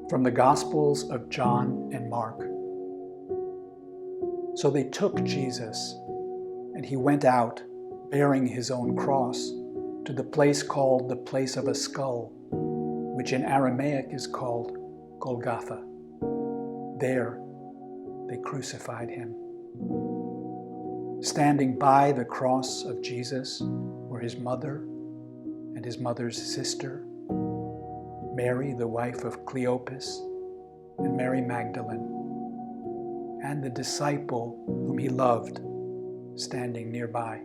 From the Gospels of John and Mark. So they took Jesus, and he went out, bearing his own cross, to the place called the place of a skull, which in Aramaic is called Golgotha. There they crucified him. Standing by the cross of Jesus were his mother and his mother's sister, Mary, the wife of Cleopas, and Mary Magdalene, and the disciple whom he loved, standing nearby.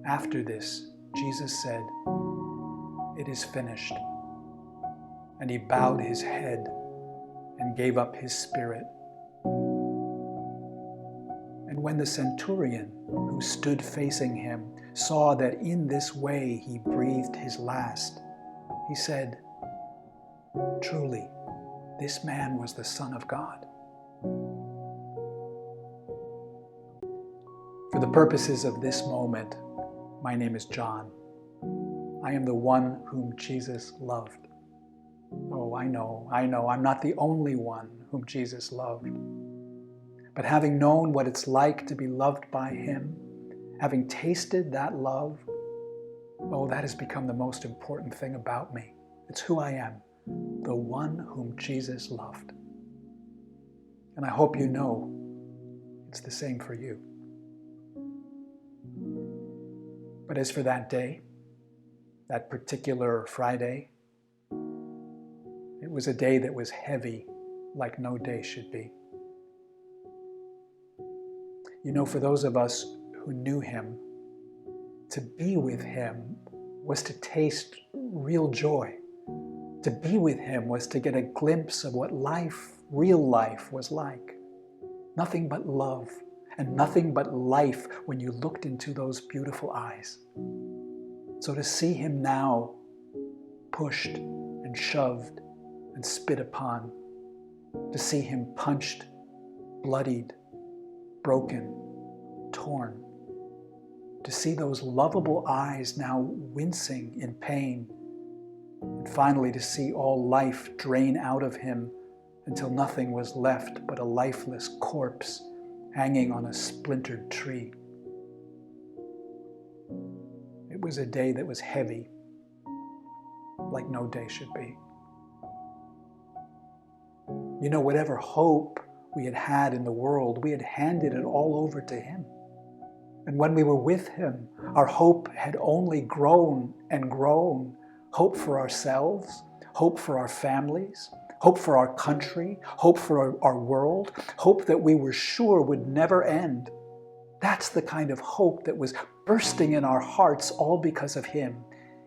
After this, Jesus said, "It is finished." And he bowed his head and gave up his spirit. And when the centurion who stood facing him saw that in this way he breathed his last, he said, "Truly, this man was the Son of God." For the purposes of this moment, my name is John. I am the one whom Jesus loved. Oh, I know, I'm not the only one whom Jesus loved. But having known what it's like to be loved by him, having tasted that love, oh, that has become the most important thing about me. It's who I am, the one whom Jesus loved. And I hope you know it's the same for you. But as for that day, that particular Friday, it was a day that was heavy like no day should be. You know, for those of us who knew him, to be with him was to taste real joy. To be with him was to get a glimpse of what life, real life, was like. Nothing but love and nothing but life when you looked into those beautiful eyes. So to see him now pushed and shoved and spit upon, to see him punched, bloodied, broken, torn, to see those lovable eyes now wincing in pain, and finally to see all life drain out of him until nothing was left but a lifeless corpse hanging on a splintered tree. It was a day that was heavy, like no day should be. You know, whatever hope we had had in the world, we had handed it all over to him. And when we were with him, our hope had only grown and grown. Hope for ourselves, hope for our families, hope for our country, hope for our world, hope that we were sure would never end. That's the kind of hope that was bursting in our hearts, all because of him.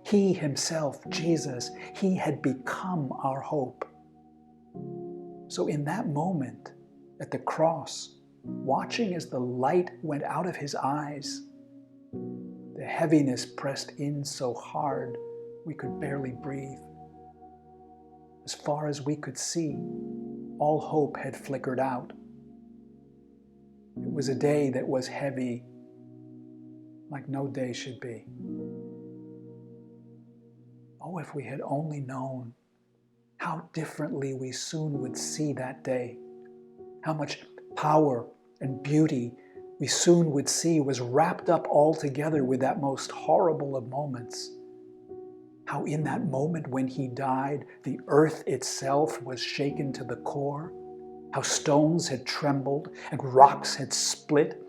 He himself, Jesus, he had become our hope. So in that moment, at the cross, watching as the light went out of his eyes, the heaviness pressed in so hard we could barely breathe. As far as we could see, all hope had flickered out. It was a day that was heavy, like no day should be. Oh, if we had only known how differently we soon would see that day, how much power and beauty we soon would see was wrapped up all together with that most horrible of moments. How in that moment when he died, the earth itself was shaken to the core, how stones had trembled and rocks had split,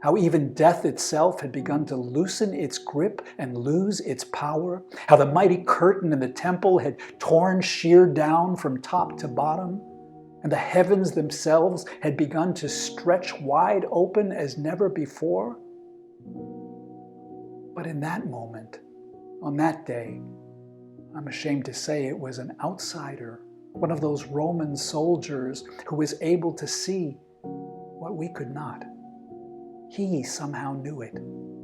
how even death itself had begun to loosen its grip and lose its power, how the mighty curtain in the temple had torn sheer down from top to bottom, and the heavens themselves had begun to stretch wide open as never before. But in that moment, on that day, I'm ashamed to say it was an outsider, one of those Roman soldiers who was able to see what we could not. He somehow knew it.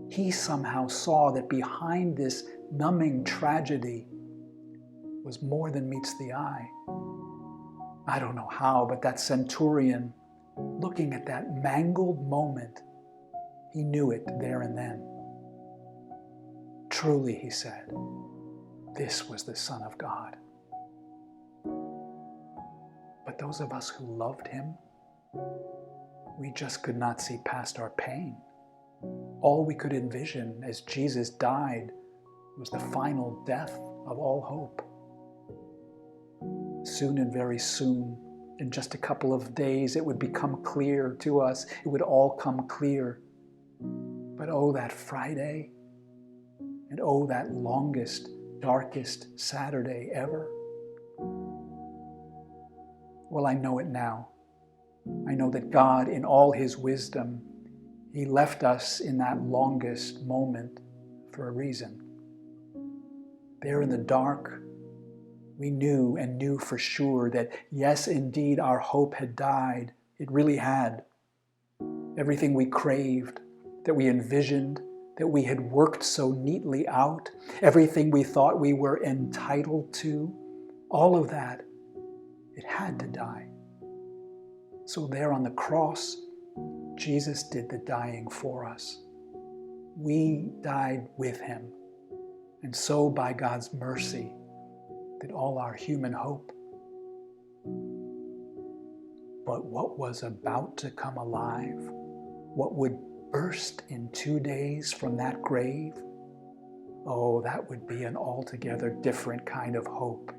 He somehow saw that behind this numbing tragedy was more than meets the eye. I don't know how, but that centurion, looking at that mangled moment, he knew it there and then. Truly, he said, this was the Son of God. those of us who loved him, we just could not see past our pain. All we could envision as Jesus died was the final death of all hope. Soon and very soon, in just a couple of days, it would become clear to us. It would all come clear. But oh, that Friday, and oh, that longest, darkest Saturday ever. Well, I know it now. I know that God, in all his wisdom, he left us in that longest moment for a reason. There in the dark, we knew and knew for sure that yes, indeed, our hope had died. It really had. Everything we craved, that we envisioned, that we had worked so neatly out, everything we thought we were entitled to, all of that, it had to die. So there on the cross, Jesus did the dying for us. We died with him. And so by God's mercy, did all our human hope. But what was about to come alive, what would burst in 2 days from that grave, oh, that would be an altogether different kind of hope.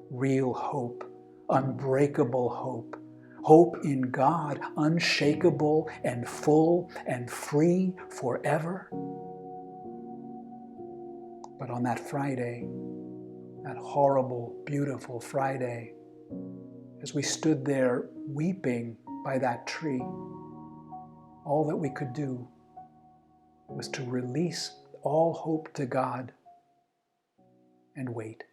Real hope, unbreakable hope. Hope in God, unshakable and full and free forever. But on that Friday, that horrible, beautiful Friday, as we stood there weeping by that tree, all that we could do was to release all hope to God and wait.